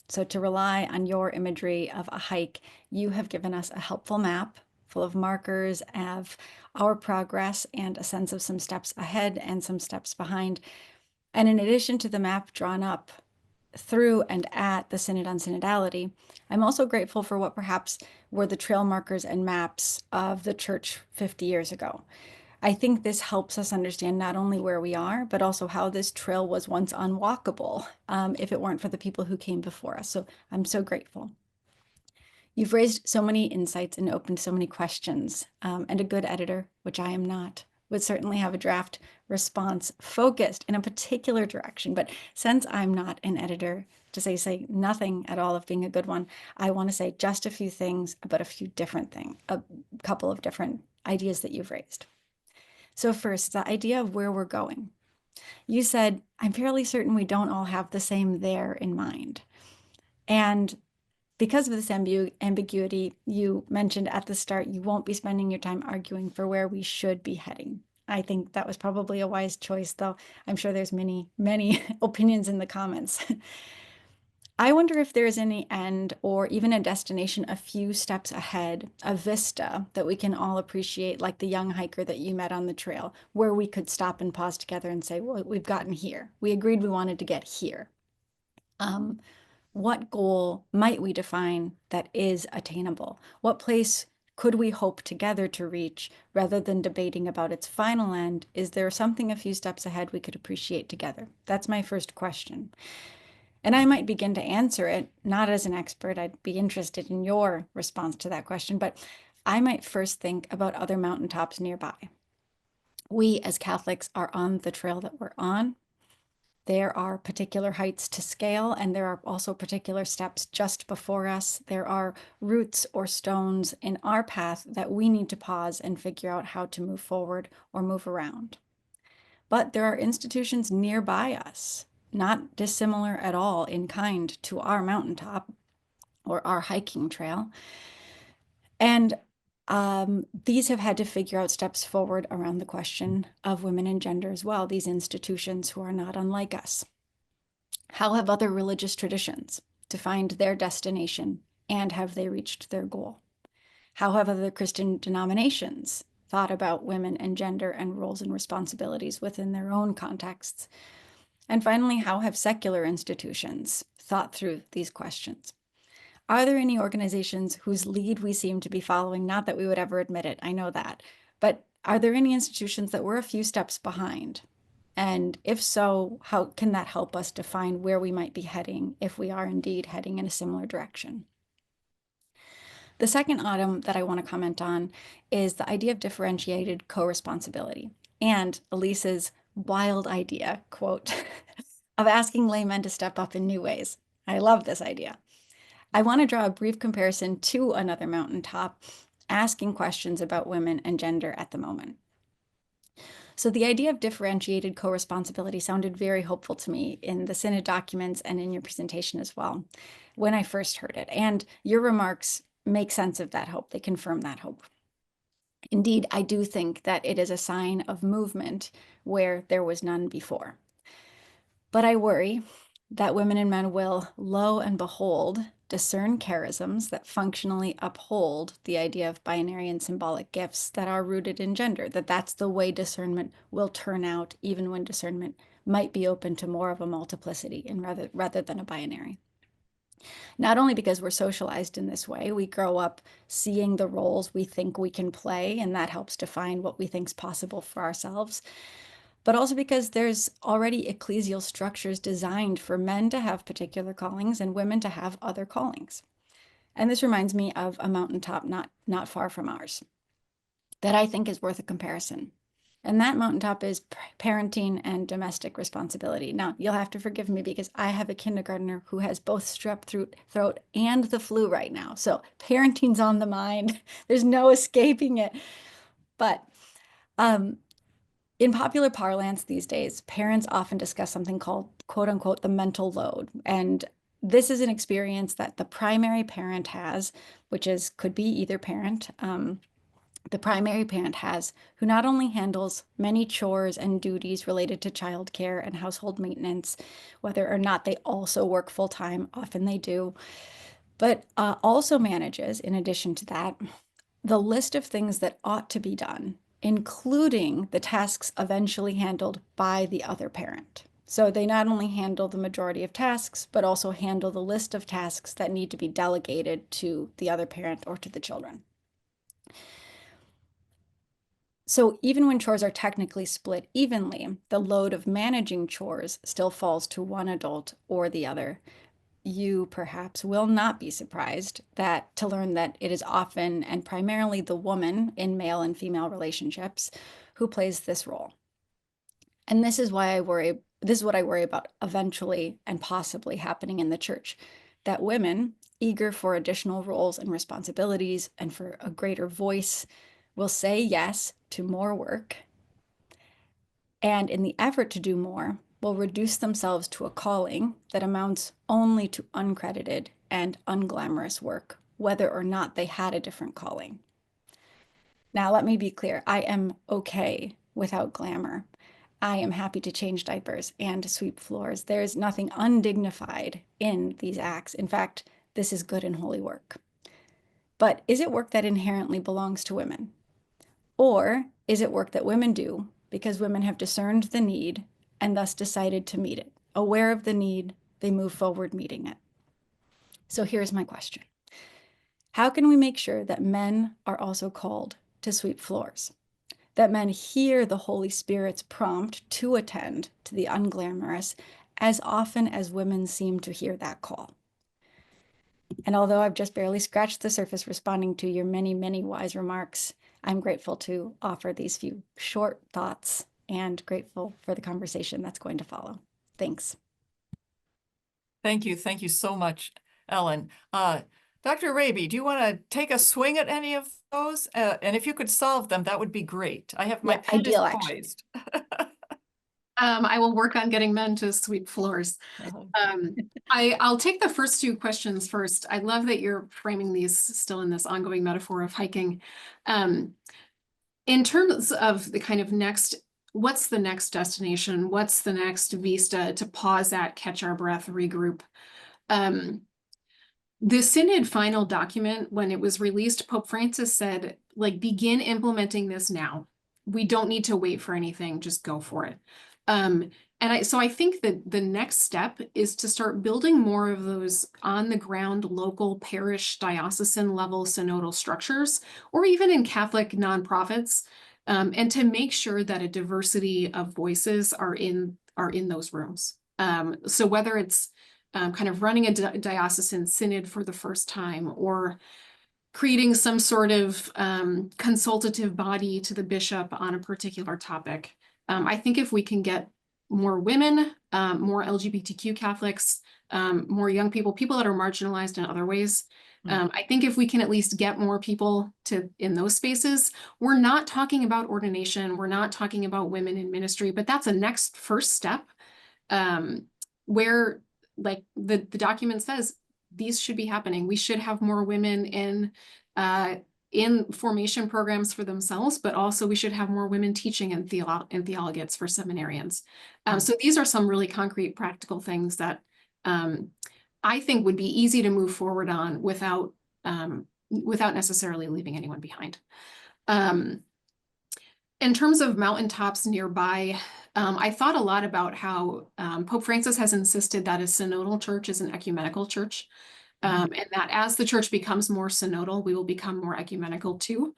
Speaker 3: So to rely on your imagery of a hike, you have given us a helpful map full of markers of our progress and a sense of some steps ahead and some steps behind. And in addition to the map drawn up through and at the Synod on Synodality, I'm also grateful for what perhaps were the trail markers and maps of the church 50 years ago. I think this helps us understand not only where we are, but also how this trail was once unwalkable if it weren't for the people who came before us. So I'm so grateful. You've raised so many insights and opened so many questions, and a good editor, which I am not, would certainly have a draft response focused in a particular direction. But since I'm not an editor, to say nothing at all of being a good one, I want to say just a few things about a few different things, a couple of different ideas that you've raised. So first, the idea of where we're going. You said, I'm fairly certain we don't all have the same there in mind. And because of this ambiguity, you mentioned at the start, you won't be spending your time arguing for where we should be heading. I think that was probably a wise choice, though I'm sure there's many, many opinions in the comments. I wonder if there's any end or even a destination a few steps ahead, a vista that we can all appreciate, like the young hiker that you met on the trail, where we could stop and pause together and say, well, we've gotten here. We agreed we wanted to get here. What goal might we define that is attainable? What place could we hope together to reach rather than debating about its final end? Is there something a few steps ahead we could appreciate together? That's my first question. And I might begin to answer it, not as an expert. I'd be interested in your response to that question, but I might first think about other mountaintops nearby. We as Catholics are on the trail that we're on. There are particular heights to scale, and there are also particular steps just before us. There are roots or stones in our path that we need to pause and figure out how to move forward or move around. But there are institutions nearby us, not dissimilar at all in kind to our mountaintop or our hiking trail. And these have had to figure out steps forward around the question of women and gender as well, these institutions who are not unlike us. How have other religious traditions defined their destination, and have they reached their goal? How have other Christian denominations thought about women and gender and roles and responsibilities within their own contexts? And finally, how have secular institutions thought through these questions? Are there any organizations whose lead we seem to be following? Not that we would ever admit it, I know that. But are there any institutions that we're a few steps behind? And if so, how can that help us define where we might be heading if we are indeed heading in a similar direction? The second item that I want to comment on is the idea of differentiated co-responsibility and Elyse's wild idea, quote, of asking laymen to step up in new ways. I love this idea. I want to draw a brief comparison to another mountaintop, asking questions about women and gender at the moment. So the idea of differentiated co-responsibility sounded very hopeful to me in the Synod documents and in your presentation as well when I first heard it. And your remarks make sense of that hope. They confirm that hope. Indeed, I do think that it is a sign of movement where there was none before. But I worry that women and men will, lo and behold, discern charisms that functionally uphold the idea of binary and symbolic gifts that are rooted in gender, that that's the way discernment will turn out, even when discernment might be open to more of a multiplicity and rather than a binary. Not only because we're socialized in this way, we grow up seeing the roles we think we can play, and that helps define what we think is possible for ourselves, but also because there's already ecclesial structures designed for men to have particular callings and women to have other callings. And this reminds me of a mountaintop not far from ours that I think is worth a comparison. And that mountaintop is parenting and domestic responsibility. Now, you'll have to forgive me because I have a kindergartner who has both strep throat and the flu right now. So parenting's on the mind. There's no escaping it. But in popular parlance these days, parents often discuss something called, quote unquote, the mental load. And this is an experience that the primary parent has, which could be either parent. The primary parent has, who not only handles many chores and duties related to childcare and household maintenance, whether or not they also work full-time, often they do, but also manages, in addition to that, the list of things that ought to be done, including the tasks eventually handled by the other parent. So they not only handle the majority of tasks, but also handle the list of tasks that need to be delegated to the other parent or to the children. So even when chores are technically split evenly, the load of managing chores still falls to one adult or the other. You perhaps will not be surprised to learn that it is often and primarily the woman in male and female relationships who plays this role. And this is what I worry about eventually and possibly happening in the church, that women, eager for additional roles and responsibilities and for a greater voice, will say yes to more work, and in the effort to do more, will reduce themselves to a calling that amounts only to uncredited and unglamorous work, whether or not they had a different calling. Now, let me be clear. I am okay without glamour. I am happy to change diapers and to sweep floors. There's nothing undignified in these acts. In fact, this is good and holy work. But is it work that inherently belongs to women? Or is it work that women do because women have discerned the need and thus decided to meet it? Aware of the need, they move forward meeting it. So here's my question. How can we make sure that men are also called to sweep floors? That men hear the Holy Spirit's prompt to attend to the unglamorous as often as women seem to hear that call? And although I've just barely scratched the surface responding to your many, many wise remarks, I'm grateful to offer these few short thoughts and grateful for the conversation that's going to follow. Thanks.
Speaker 1: Thank you. Thank you so much, Ellen. Dr. Raby, do you want to take a swing at any of those? And if you could solve them, that would be great. I have my pen is poised.
Speaker 2: I will work on getting men to sweep floors. I'll take the first two questions first. I love that you're framing these still in this ongoing metaphor of hiking. In terms of the kind of what's the next destination? What's the next vista to pause at, catch our breath, regroup? The Synod final document, when it was released, Pope Francis said, begin implementing this now. We don't need to wait for anything, just go for it. So I think that the next step is to start building more of those on the ground, local, parish, diocesan level synodal structures, or even in Catholic nonprofits, and to make sure that a diversity of voices are in those rooms. So whether it's kind of running a diocesan synod for the first time, or creating some sort of consultative body to the bishop on a particular topic. I think if we can get more women, more LGBTQ Catholics, more young people that are marginalized in other ways, I think if we can at least get more people in those spaces, we're not talking about ordination, we're not talking about women in ministry, but that's a next first step where the document says these should be happening. We should have more women in in formation programs for themselves, but also we should have more women teaching in theologians for seminarians. So these are some really concrete, practical things that I think would be easy to move forward on without necessarily leaving anyone behind. In terms of mountaintops nearby, I thought a lot about how Pope Francis has insisted that a synodal church is an ecumenical church. And that as the church becomes more synodal, we will become more ecumenical too.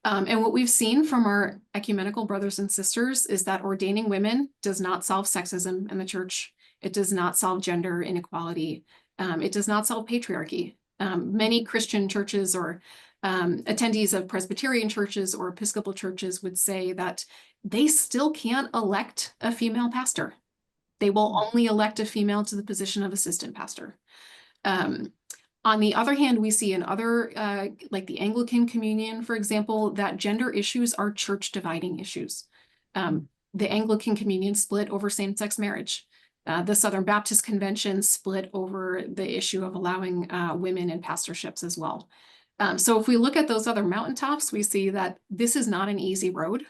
Speaker 2: And what we've seen from our ecumenical brothers and sisters is that ordaining women does not solve sexism in the church. It does not solve gender inequality. It does not solve patriarchy. Many Christian churches or attendees of Presbyterian churches or Episcopal churches would say that they still can't elect a female pastor. They will only elect a female to the position of assistant pastor. On the other hand, we see in other, like the Anglican Communion, for example, that gender issues are church dividing issues. The Anglican Communion split over same-sex marriage. The Southern Baptist Convention split over the issue of allowing women in pastorships as well. So if we look at those other mountaintops, we see that this is not an easy road.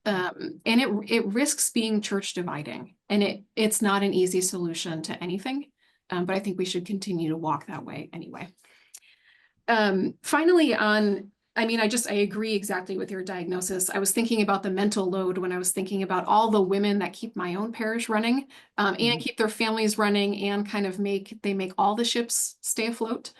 Speaker 2: And it risks being church dividing, and it's not an easy solution to anything. But I think we should continue to walk that way anyway. Finally, I agree exactly with your diagnosis. I was thinking about the mental load when I was thinking about all the women that keep my own parish running and keep their families running and kind of make all the ships stay afloat.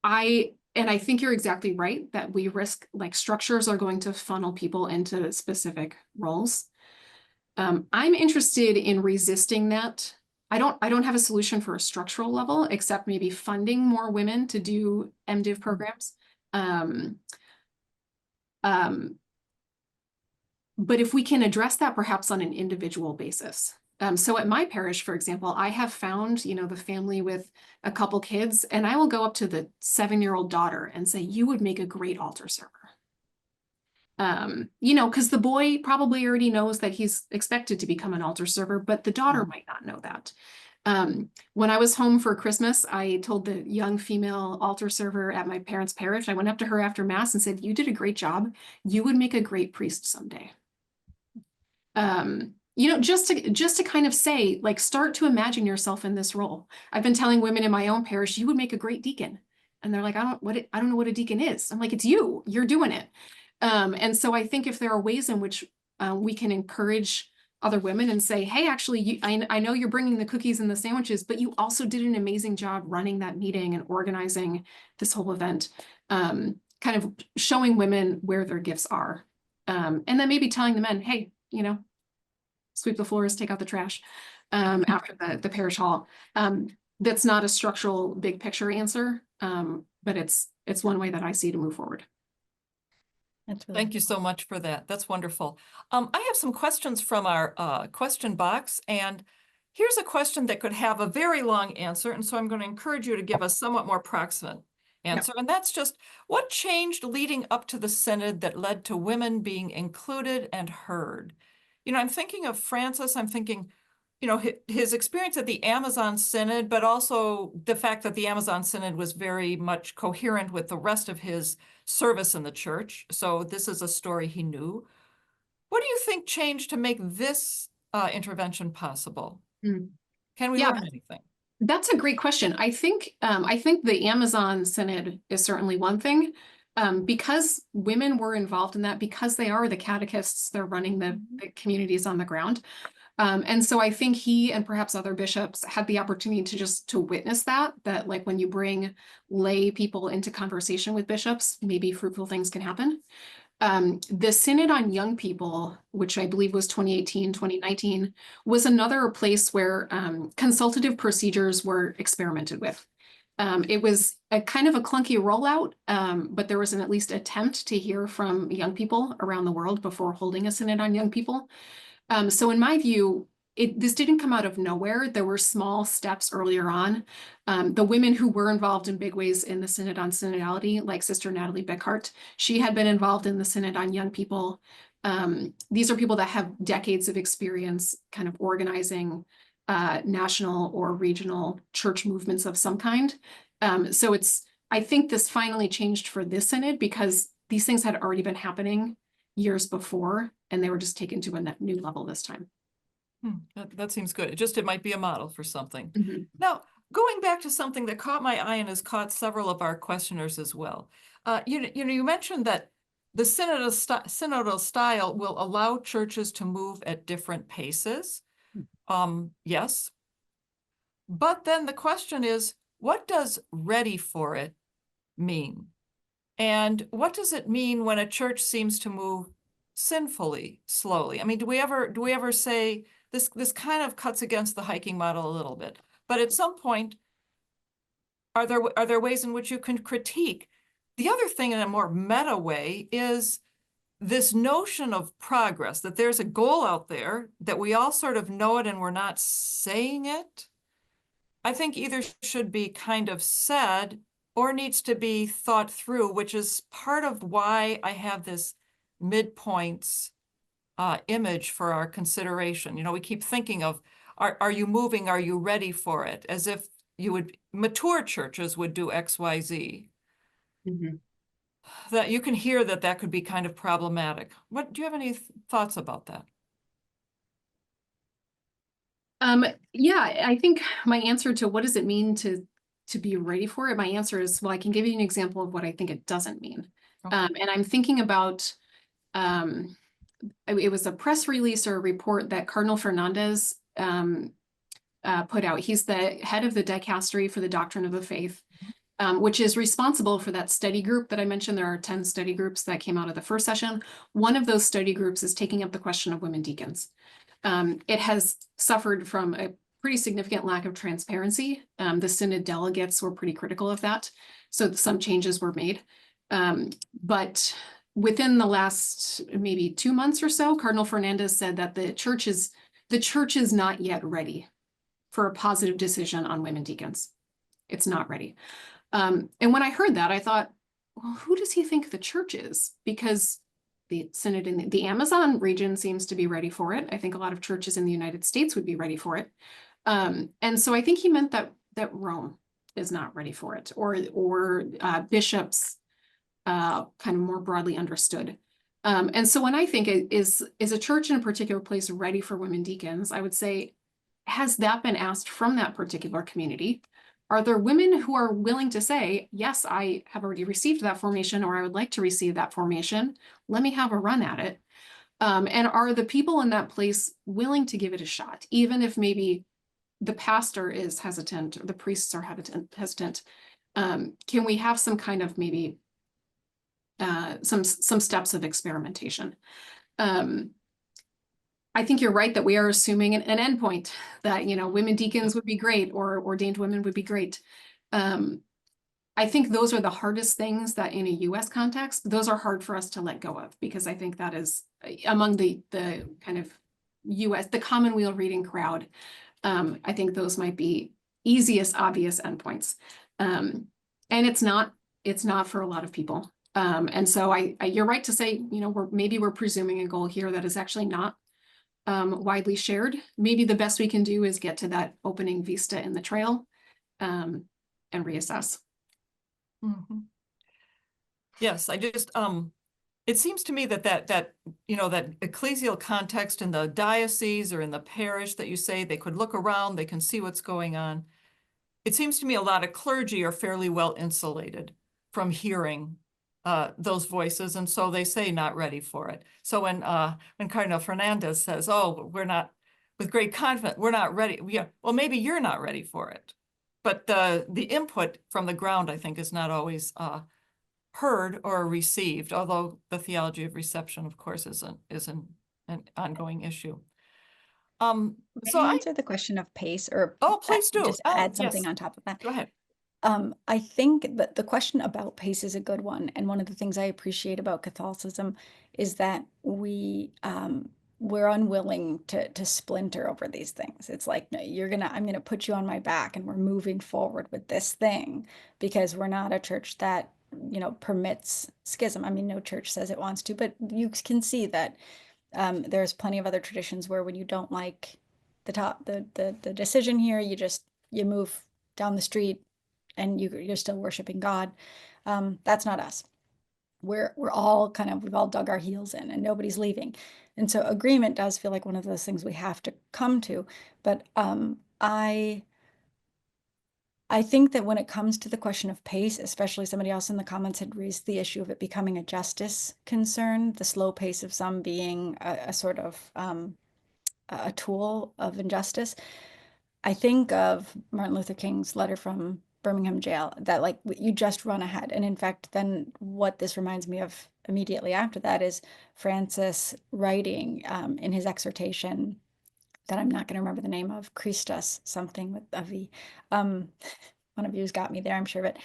Speaker 2: I think you're exactly right that we risk, like, structures are going to funnel people into specific roles. I'm interested in resisting that. I don't have a solution for a structural level, except maybe funding more women to do MDiv programs. But if we can address that perhaps on an individual basis. So at my parish, for example, I have found, the family with a couple kids, and I will go up to the 7-year-old daughter and say, you would make a great altar server. Because the boy probably already knows that he's expected to become an altar server, but the daughter might not know that. When I was home for Christmas, I told the young female altar server at my parents' parish, I went up to her after Mass and said, you did a great job. You would make a great priest someday. Just to kind of say, like, start to imagine yourself in this role. I've been telling women in my own parish, you would make a great deacon. And they're like, I don't know what a deacon is. I'm like, it's you're doing it. And so I think if there are ways in which we can encourage other women and say, hey, actually, I know you're bringing the cookies and the sandwiches, but you also did an amazing job running that meeting and organizing this whole event, kind of showing women where their gifts are. And then maybe telling the men, hey, sweep the floors, take out the trash after the parish hall. That's not a structural big picture answer, but it's one way that I see to move forward.
Speaker 1: Thank you so much for that. That's wonderful. I have some questions from our question box, and here's a question that could have a very long answer, and so I'm going to encourage you to give a somewhat more proximate answer, and that's just, what changed leading up to the synod that led to women being included and heard? I'm thinking of Francis, I'm thinking, his experience at the Amazon Synod, but also the fact that the Amazon Synod was very much coherent with the rest of his service in the church. So this is a story he knew. What do you think changed to make this intervention possible? Can we learn anything?
Speaker 2: That's a great question. I think the Amazon Synod is certainly one thing. Because women were involved in that, because they are the catechists, they're running the communities on the ground. And so I think he and perhaps other bishops had the opportunity to witness that like when you bring lay people into conversation with bishops, maybe fruitful things can happen. The Synod on Young People, which I believe was 2018, 2019, was another place where consultative procedures were experimented with. It was a kind of a clunky rollout, but there was at least attempt to hear from young people around the world before holding a Synod on Young People. So in my view, this didn't come out of nowhere. There were small steps earlier on. The women who were involved in big ways in the Synod on Synodality, like Sister Natalie Beckhart, she had been involved in the Synod on Young People. These are people that have decades of experience kind of organizing national or regional church movements of some kind. So it's I think this finally changed for this synod because these things had already been happening years before, and they were just taken to a new level this time.
Speaker 1: That seems good. It might be a model for something.
Speaker 2: Mhm.
Speaker 1: Now, going back to something that caught my eye and has caught several of our questioners as well. You mentioned that the synodal style will allow churches to move at different paces. Yes. But then the question is, what does ready for it mean? And what does it mean when a church seems to move sinfully slowly? I mean, do we ever say this kind of cuts against the hiking model a little bit? But at some point, are there ways in which you can critique? The other thing in a more meta way is this notion of progress, that there's a goal out there, that we all sort of know it and we're not saying it. I think either should be kind of said or needs to be thought through, which is part of why I have this midpoints image for our consideration. You know, we keep thinking of, are you moving? Are you ready for it? As if mature churches would do X, Y, Z.
Speaker 2: Mhm.
Speaker 1: That you can hear that could be kind of problematic. Do you have any thoughts about that?
Speaker 2: Yeah, I think my answer to what does it mean to be ready for it, my answer is, well, I can give you an example of what I think it doesn't mean.
Speaker 1: Okay.
Speaker 2: And I'm thinking about, it was a press release or a report that Cardinal Fernandez put out. He's the head of the dicastery for the doctrine of the faith, which is responsible for that study group that I mentioned. There are 10 study groups that came out of the first session. One of those study groups is taking up the question of women deacons. It has suffered from a pretty significant lack of transparency. The synod delegates were pretty critical of that, so some changes were made. But within the last maybe 2 months or so, Cardinal Fernandez said that the church is not yet ready for a positive decision on women deacons. It's not ready. And when I heard that, I thought, well, who does he think the church is? Because the synod in the Amazon region seems to be ready for it. I think a lot of churches in the United States would be ready for it. And so I think he meant that Rome is not ready for it, or bishops kind of more broadly understood. And so when I think is a church in a particular place ready for women deacons, I would say, has that been asked from that particular community? Are there women who are willing to say, yes, I have already received that formation, or I would like to receive that formation. Let me have a run at it. And are the people in that place willing to give it a shot, even if maybe the pastor is hesitant or the priests are hesitant? Can we have some kind of maybe some steps of experimentation? I think you're right that we are assuming an endpoint that, women deacons would be great, or ordained women would be great. I think those are the hardest things that in a US context, those are hard for us to let go of, because I think that is among the kind of US, the Commonweal reading crowd. I think those might be easiest, obvious endpoints. And it's not for a lot of people. And so you're right to say, we're presuming a goal here that is actually not widely shared. Maybe the best we can do is get to that opening vista in the trail and reassess.
Speaker 1: Mm-hmm. Yes, I just it seems to me that ecclesial context in the diocese or in the parish that you say they could look around, they can see what's going on. It seems to me a lot of clergy are fairly well insulated from hearing those voices, and so they say not ready for it. So when Cardinal Fernandez says, "Oh, we're not," with great confidence, "We're not ready," well, maybe you're not ready for it, but the input from the ground, I think, is not always heard or received. Although the theology of reception, of course, is an ongoing issue.
Speaker 3: May I answer the question of pace, or
Speaker 1: please do.
Speaker 3: just add something
Speaker 1: Yes.
Speaker 3: on top of that?
Speaker 1: Go ahead.
Speaker 3: I think that the question about pace is a good one. And one of the things I appreciate about Catholicism is that we're unwilling to splinter over these things. It's like, no, I'm gonna put you on my back and we're moving forward with this thing, because we're not a church that, permits schism. I mean, no church says it wants to, but you can see that there's plenty of other traditions where when you don't like the decision here, you move down the street and you're still worshiping God. That's not us. We're all we've all dug our heels in and nobody's leaving. And so agreement does feel like one of those things we have to come to. But I think that when it comes to the question of pace, especially somebody else in the comments had raised the issue of it becoming a justice concern, the slow pace of some being a sort of a tool of injustice. I think of Martin Luther King's letter from Birmingham jail, that like you just run ahead. And in fact, then what this reminds me of immediately after that is Francis writing in his exhortation that I'm not going to remember the name of, Christus, something with a V. One of you's got me there, I'm sure. But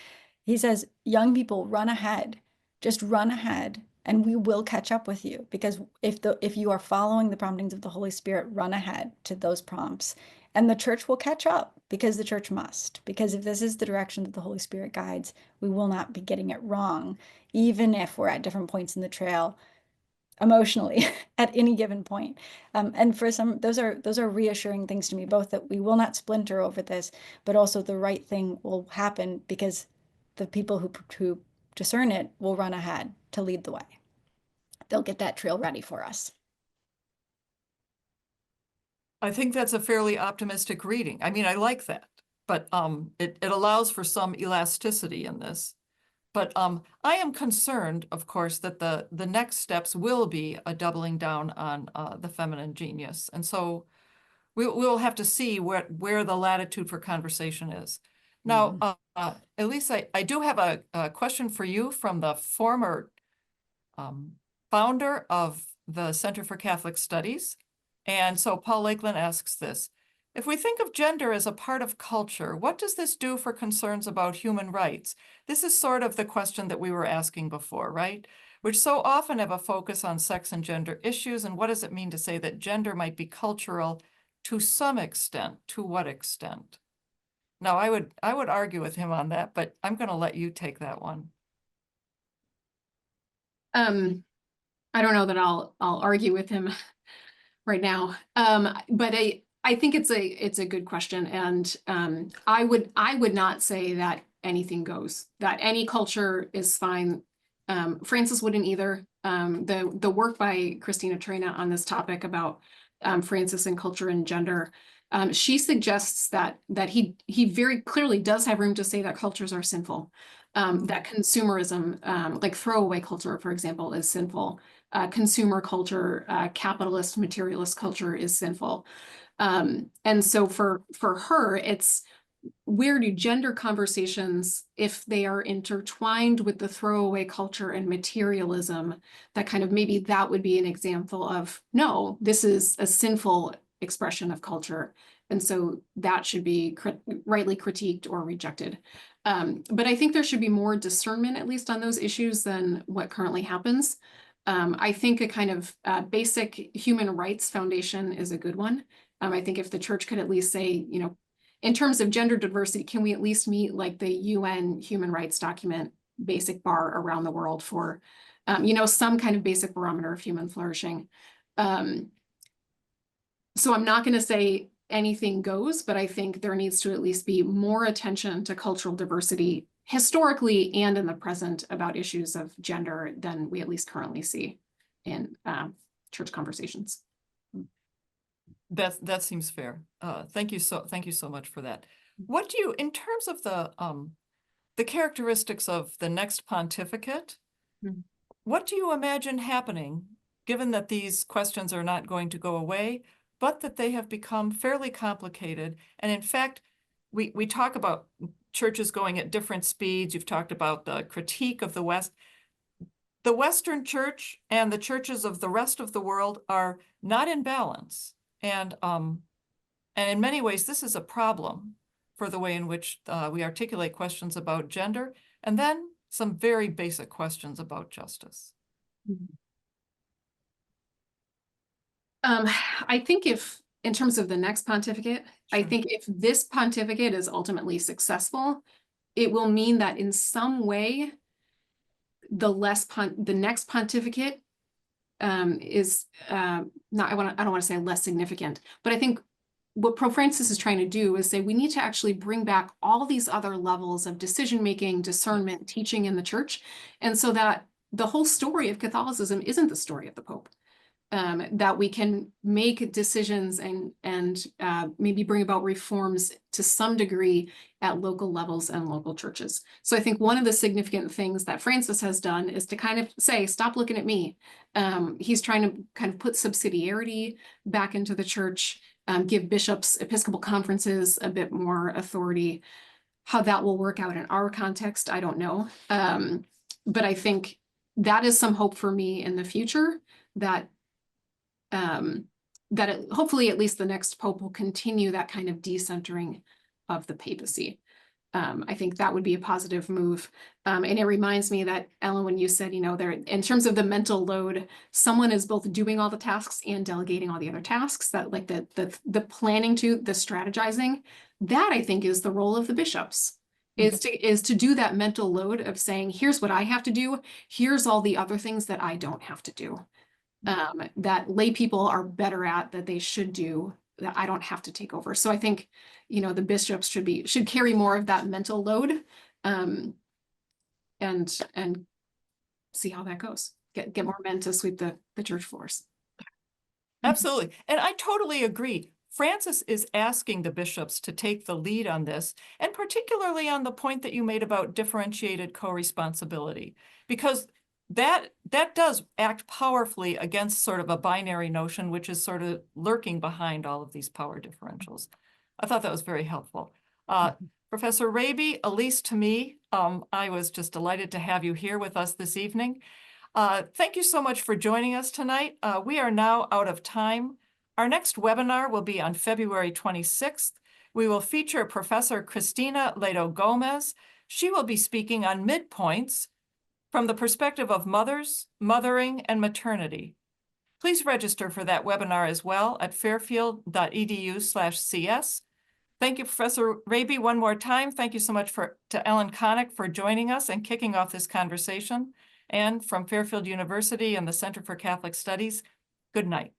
Speaker 3: he says, young people, run ahead, just run ahead, and we will catch up with you. Because if you are following the promptings of the Holy Spirit, run ahead to those prompts, and the church will catch up, because the church must. Because if this is the direction that the Holy Spirit guides, we will not be getting it wrong, even if we're at different points in the trail emotionally at any given point. And for some, those are reassuring things to me, both that we will not splinter over this, but also the right thing will happen because the people who discern it will run ahead to lead the way. They'll get that trail ready for us.
Speaker 1: I think that's a fairly optimistic reading. I mean, I like that, but it allows for some elasticity in this. But I am concerned, of course, that the next steps will be a doubling down on the feminine genius. And so we'll have to see where the latitude for conversation is. Now, Elyse, I do have a question for you from the former founder of the Center for Catholic Studies. And so Paul Lakeland asks this: if we think of gender as a part of culture, what does this do for concerns about human rights? This is sort of the question that we were asking before, right? Which so often have a focus on sex and gender issues, and what does it mean to say that gender might be cultural to some extent? To what extent? Now, I would argue with him on that, but I'm going to let you take that one.
Speaker 2: I don't know that I'll argue with him right now. But I think it's a good question, and I would not say that anything goes, that any culture is fine. Francis wouldn't either. The work by Christina Traina on this topic about Francis and culture and gender, she suggests that he very clearly does have room to say that cultures are sinful, that consumerism, like throwaway culture, for example, is sinful. Consumer culture, capitalist, materialist culture is sinful. And so for her, it's, where do gender conversations, if they are intertwined with the throwaway culture and materialism, that kind of, maybe that would be an example of, no, this is a sinful expression of culture. And so that should be rightly critiqued or rejected. But I think there should be more discernment, at least on those issues, than what currently happens. I think a kind of basic human rights foundation is a good one. I think if the church could at least say, you know, in terms of gender diversity, can we at least meet like the UN human rights document basic bar around the world for, you know, some kind of basic barometer of human flourishing. So I'm not going to say anything goes, but I think there needs to at least be more attention to cultural diversity historically and in the present about issues of gender than we at least currently see in church conversations.
Speaker 1: That seems fair. Thank you so much for that. What do you, in terms of the characteristics of the next pontificate, what do you imagine happening, given that these questions are not going to go away, but that they have become fairly complicated? And in fact, we talk about churches going at different speeds. You've talked about the critique of the West. The Western church and the churches of the rest of the world are not in balance. And in many ways, this is a problem for the way in which we articulate questions about gender, and then some very basic questions about justice.
Speaker 2: I think if, in terms of the next pontificate,
Speaker 1: Sure.
Speaker 2: I think if this pontificate is ultimately successful, it will mean that in some way, the next pontificate is not, I don't want to say less significant, but I think what Pope Francis is trying to do is say we need to actually bring back all these other levels of decision-making, discernment, teaching in the church, and so that the whole story of Catholicism isn't the story of the Pope. That we can make decisions and maybe bring about reforms to some degree at local levels and local churches. So I think one of the significant things that Francis has done is to kind of say, stop looking at me. He's trying to kind of put subsidiarity back into the church, give bishops, Episcopal conferences a bit more authority. How that will work out in our context, I don't know. But I think that is some hope for me in the future, that hopefully at least the next Pope will continue that kind of decentering of the papacy. I think that would be a positive move. And it reminds me that, Ellen, when you said, there, in terms of the mental load, someone is both doing all the tasks and delegating all the other tasks, that like the planning to the strategizing, that I think is the role of the bishops. Is to do that mental load of saying, here's what I have to do, here's all the other things that I don't have to do. That lay people are better at, that they should do, that I don't have to take over. So I think, the bishops should carry more of that mental load, and see how that goes. Get more men to sweep the church floors.
Speaker 1: Absolutely. And I totally agree. Francis is asking the bishops to take the lead on this, and particularly on the point that you made about differentiated co-responsibility, because that does act powerfully against sort of a binary notion, which is sort of lurking behind all of these power differentials. I thought that was very helpful. Professor Raby, Elyse, to me, I was just delighted to have you here with us this evening. Thank you so much for joining us tonight. We are now out of time. Our next webinar will be on February 26th. We will feature Professor Cristina Ledo Gomez. She will be speaking on Midpoints from the perspective of mothers, mothering, and maternity. Please register for that webinar as well at fairfield.edu/cs. Thank you, Professor Raby, one more time. Thank you so much to Ellen Koneck for joining us and kicking off this conversation. And from Fairfield University and the Center for Catholic Studies, good night.